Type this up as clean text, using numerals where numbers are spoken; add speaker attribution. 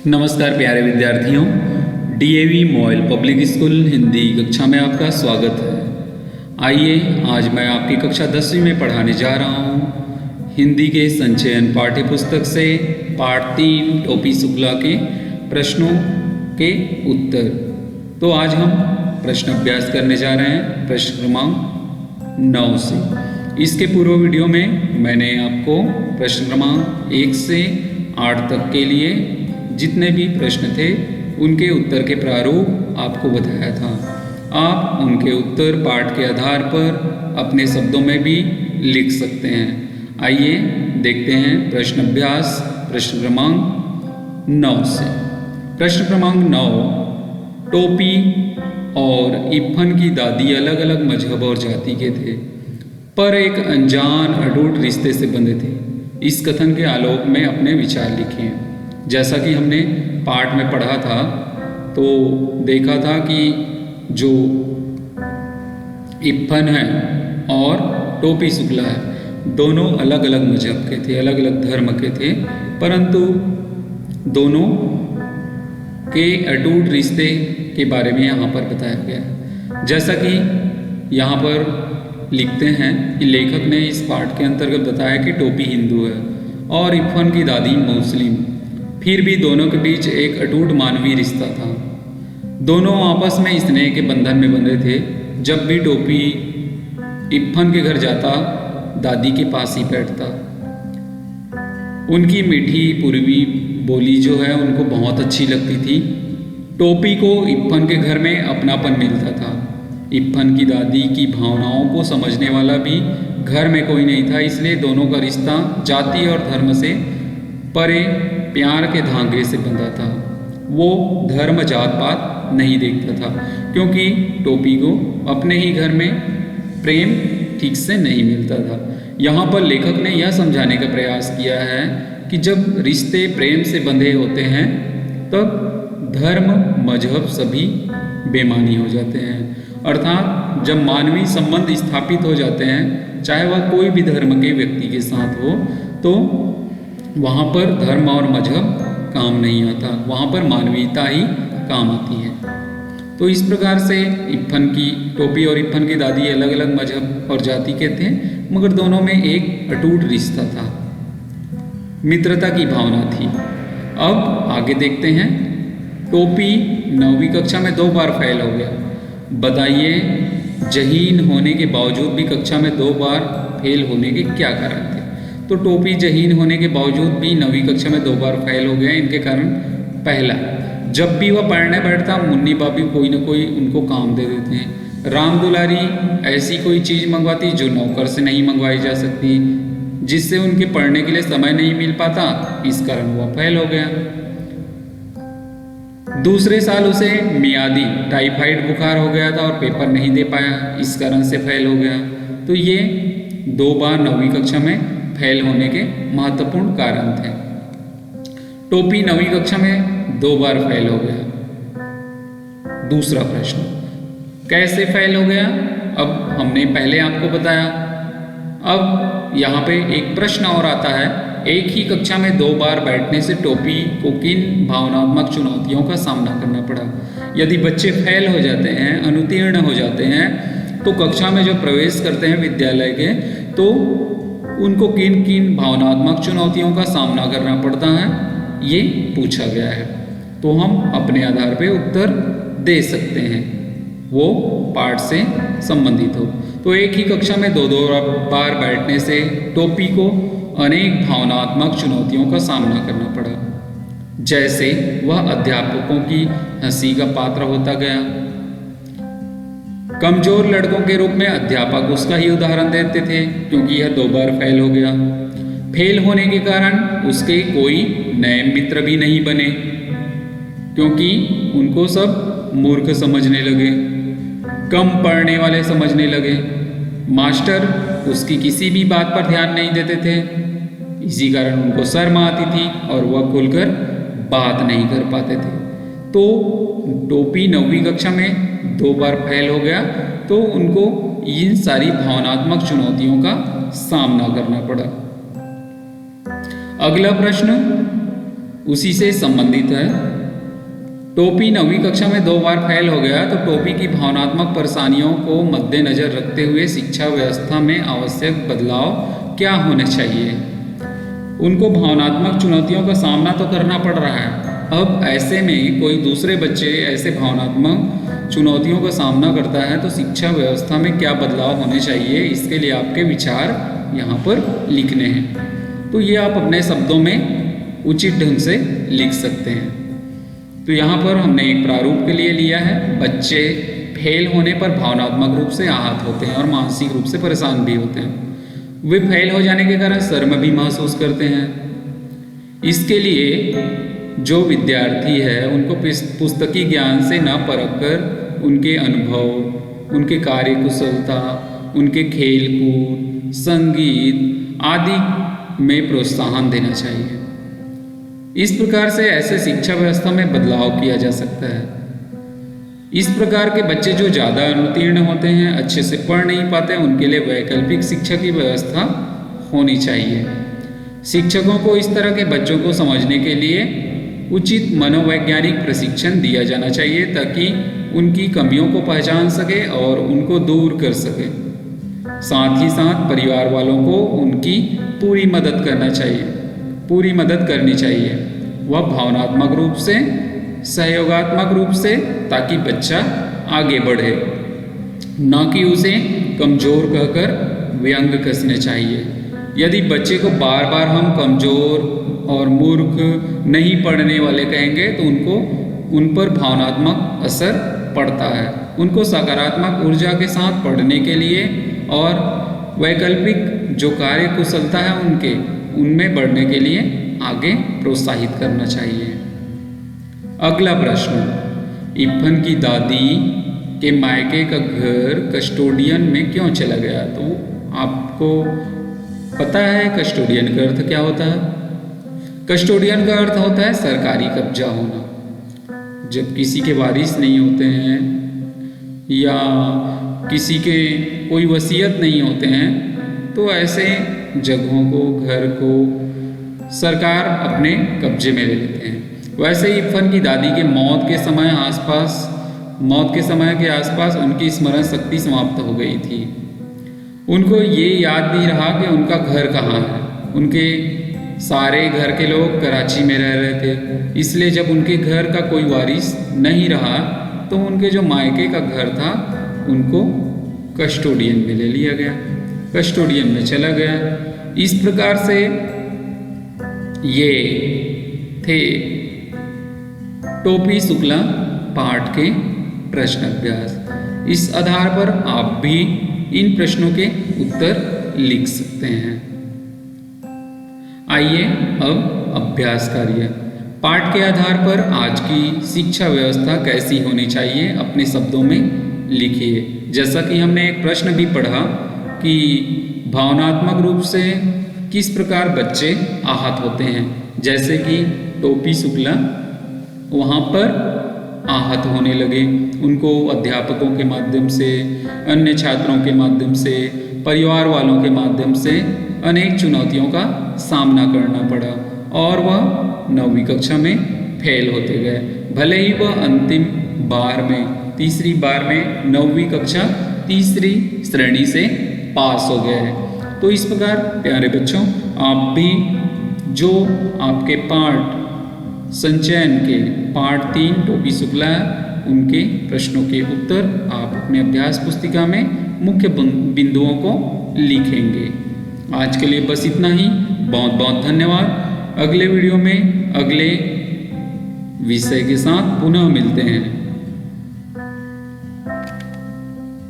Speaker 1: नमस्कार प्यारे विद्यार्थियों, DAV MOIL public school Hindi कक्षा में आपका स्वागत है। आइए आज मैं आपकी कक्षा 10वीं में पढ़ाने जा रहा हूँ हिंदी के संचयन पाठ्य पुस्तक से पाठ 3 टोपी शुक्ला के प्रश्नों के उत्तर। तो आज हम प्रश्न अभ्यास करने जा रहे हैं प्रश्न क्रमांक 9 से। इसके पूर्व वीडियो में मैंने आपको प्रश्न क्रमांक 1 से 8 तक के लिए जितने भी प्रश्न थे उनके उत्तर के प्रारूप आपको बताया था। आप उनके उत्तर पाठ के आधार पर अपने शब्दों में भी लिख सकते हैं। आइए देखते हैं प्रश्न अभ्यास प्रश्न क्रमांक 9 से। प्रश्न क्रमांक 9, टोपी और इफ़न की दादी अलग अलग मजहब और जाति के थे पर एक अनजान अटूट रिश्ते से बंधे थे। इस कथन के आलोक में अपने विचार लिखें। जैसा कि हमने पाठ में पढ़ा था तो देखा था कि जो इफ़न है और टोपी शुक्ला है दोनों अलग अलग मजहब के थे, अलग अलग धर्म के थे, परंतु दोनों के अटूट रिश्ते के बारे में यहाँ पर बताया गया है। जैसा कि यहाँ पर लिखते हैं कि लेखक ने इस पाठ के अंतर्गत बताया कि टोपी हिंदू है और इफ़न की दादी मुस्लिम, फिर भी दोनों के बीच एक अटूट मानवीय रिश्ता था। दोनों आपस में स्नेह के बंधन में बंधे थे। जब भी टोपी इफ़न के घर जाता दादी के पास ही बैठता। उनकी मीठी पूर्वी बोली जो है उनको बहुत अच्छी लगती थी। टोपी को इफ़न के घर में अपनापन मिलता था। इफ़न की दादी की भावनाओं को समझने वाला भी घर में कोई नहीं था, इसलिए दोनों का रिश्ता जाति और धर्म से परे प्यार के धागे से बंधा था। वो धर्म जात पात नहीं देखता था क्योंकि टोपी को अपने ही घर में प्रेम ठीक से नहीं मिलता था। यहाँ पर लेखक ने यह समझाने का प्रयास किया है कि जब रिश्ते प्रेम से बंधे होते हैं तब धर्म मजहब सभी बेमानी हो जाते हैं। अर्थात जब मानवीय संबंध स्थापित हो जाते हैं, चाहे वह कोई भी धर्म के व्यक्ति के साथ हो, तो वहाँ पर धर्म और मजहब काम नहीं आता, वहाँ पर मानवीयता ही काम आती है। तो इस प्रकार से इफ़न की टोपी और इफ़न की दादी अलग अलग मजहब और जाति के थे, मगर दोनों में एक अटूट रिश्ता था, मित्रता की भावना थी। अब आगे देखते हैं। टोपी 9वीं कक्षा में 2 बार फेल हो गया। बताइए जहीन होने के बावजूद भी कक्षा में 2 बार फेल होने के क्या कारण थे। तो टोपी जहीन होने के बावजूद भी 9वीं कक्षा में 2 बार फेल हो गया। इनके कारण पहला, जब भी वह पढ़ने बैठता मुन्नी बाबी कोई ना कोई उनको काम दे देते हैं। राम दुलारी ऐसी कोई चीज़ मंगवाती जो नौकर से नहीं मंगवाई जा सकती, जिससे उनके पढ़ने के लिए समय नहीं मिल पाता, इस कारण वह फेल हो गया। दूसरे साल उसे मियादी टाइफाइड बुखार हो गया था और पेपर नहीं दे पाया, इस कारण से फेल हो गया। तो ये 2 बार 9वीं कक्षा में फेल होने के महत्वपूर्ण कारण थे। टोपी 9वीं कक्षा में 2 बार फेल हो गया। दूसरा प्रश्न, कैसे फेल हो गया? अब हमने पहले आपको बताया। अब यहाँ पे एक प्रश्न और आता है, एक ही कक्षा में 2 बार बैठने से टोपी को किन भावनात्मक चुनौतियों का सामना करना पड़ा? यदि बच्चे फेल हो जाते हैं, अनुत्तीर्ण हो जाते हैं, तो कक्षा में जो प्रवेश करते हैं विद्यालय के, तो उनको किन किन भावनात्मक चुनौतियों का सामना करना पड़ता है, ये पूछा गया है। तो हम अपने आधार पे उत्तर दे सकते हैं, वो पाठ से संबंधित हो। तो एक ही कक्षा में 2 बार बैठने से टोपी को अनेक भावनात्मक चुनौतियों का सामना करना पड़ा। जैसे वह अध्यापकों की हंसी का पात्र होता गया। कमजोर लड़कों के रूप में अध्यापक उसका ही उदाहरण देते थे क्योंकि यह 2 बार फेल हो गया। फेल होने के कारण उसके कोई नए मित्र भी नहीं बने क्योंकि उनको सब मूर्ख समझने लगे, कम पढ़ने वाले समझने लगे। मास्टर उसकी किसी भी बात पर ध्यान नहीं देते थे, इसी कारण उनको शर्म आती थी और वह खुलकर बात नहीं कर पाते थे। तो टोपी 9वीं कक्षा में 2 बार फेल हो गया, तो उनको इन सारी भावनात्मक चुनौतियों का सामना करना पड़ा। अगला प्रश्न, उसी से संबंधित है। टोपी 9वीं कक्षा में 2 बार फेल हो गया तो टोपी की भावनात्मक परेशानियों को मद्देनजर रखते हुए शिक्षा व्यवस्था में आवश्यक बदलाव क्या होने चाहिए। उनको भावनात्मक चुनौतियों का सामना तो करना पड़ रहा है। अब ऐसे में कोई दूसरे बच्चे ऐसे भावनात्मक चुनौतियों का सामना करता है तो शिक्षा व्यवस्था में क्या बदलाव होने चाहिए, इसके लिए आपके विचार यहाँ पर लिखने हैं। तो ये आप अपने शब्दों में उचित ढंग से लिख सकते हैं। तो यहाँ पर हमने एक प्रारूप के लिए लिया है। बच्चे फेल होने पर भावनात्मक रूप से आहत होते हैं और मानसिक रूप से परेशान भी होते हैं। वे फेल हो जाने के कारण शर्म भी महसूस करते हैं। इसके लिए जो विद्यार्थी है उनको पुस्तकीय ज्ञान से न परखकर उनके अनुभव, उनके कार्य कुशलता, उनके खेल कूद, संगीत आदि में प्रोत्साहन देना चाहिए। इस प्रकार से ऐसे शिक्षा व्यवस्था में बदलाव किया जा सकता है। इस प्रकार के बच्चे जो ज़्यादा अनुत्तीर्ण होते हैं, अच्छे से पढ़ नहीं पाते, उनके लिए वैकल्पिक शिक्षा की व्यवस्था होनी चाहिए। शिक्षकों को इस तरह के बच्चों को समझने के लिए उचित मनोवैज्ञानिक प्रशिक्षण दिया जाना चाहिए ताकि उनकी कमियों को पहचान सके और उनको दूर कर सके। साथ ही साथ परिवार वालों को उनकी पूरी मदद करनी चाहिए। वह भावनात्मक रूप से, सहयोगात्मक रूप से, ताकि बच्चा आगे बढ़े, न कि उसे कमज़ोर कहकर व्यंग कसने चाहिए। यदि बच्चे को बार बार हम कमज़ोर और मूर्ख, नहीं पढ़ने वाले कहेंगे तो उन पर भावनात्मक असर पड़ता है। उनको सकारात्मक ऊर्जा के साथ पढ़ने के लिए और वैकल्पिक जो कार्य कुशलता है उनमें बढ़ने के लिए आगे प्रोत्साहित करना चाहिए। अगला प्रश्न, इब्बन की दादी के मायके का घर कस्टोडियन में क्यों चला गया? तो आपको पता है कस्टोडियन का अर्थ क्या होता है? कस्टोडियन का अर्थ होता है सरकारी कब्जा होना। जब किसी के वारिस नहीं होते हैं या किसी के कोई वसीयत नहीं होते हैं तो ऐसे जगहों को, घर को सरकार अपने कब्जे में ले लेते हैं। वैसे ही इब्बन की दादी के मौत के समय के आसपास उनकी स्मरण शक्ति समाप्त हो गई थी। उनको ये याद नहीं रहा कि उनका घर कहाँ है। उनके सारे घर के लोग कराची में रह रहे थे, इसलिए जब उनके घर का कोई वारिस नहीं रहा तो उनके जो मायके का घर था उनको कस्टोडियन में ले लिया गया, कस्टोडियन में चला गया। इस प्रकार से ये थे टोपी शुक्ला पाठ के प्रश्न अभ्यास। इस आधार पर आप भी इन प्रश्नों के उत्तर लिख सकते हैं। आइए अब अभ्यास कार्य। पाठ के आधार पर आज की शिक्षा व्यवस्था कैसी होनी चाहिए अपने शब्दों में लिखिए। जैसा कि हमने एक प्रश्न भी पढ़ा कि भावनात्मक रूप से किस प्रकार बच्चे आहत होते हैं, जैसे कि टोपी शुक्ला वहाँ पर आहत होने लगे। उनको अध्यापकों के माध्यम से, अन्य छात्रों के माध्यम से, परिवार वालों के माध्यम से अनेक चुनौतियों का सामना करना पड़ा और वह 9वीं कक्षा में फेल होते गए। भले ही वह अंतिम बार में, तीसरी बार में 9वीं कक्षा तीसरी श्रेणी से पास हो गए हैं। तो इस प्रकार प्यारे बच्चों, आप भी जो आपके पाठ संचयन के पाठ 3 टोपी शुक्ला उनके प्रश्नों के उत्तर आप अपने अभ्यास पुस्तिका में मुख्य बिंदुओं को लिखेंगे। आज के लिए बस इतना ही। बहुत बहुत धन्यवाद। अगले वीडियो में अगले विषय के साथ पुनः मिलते हैं।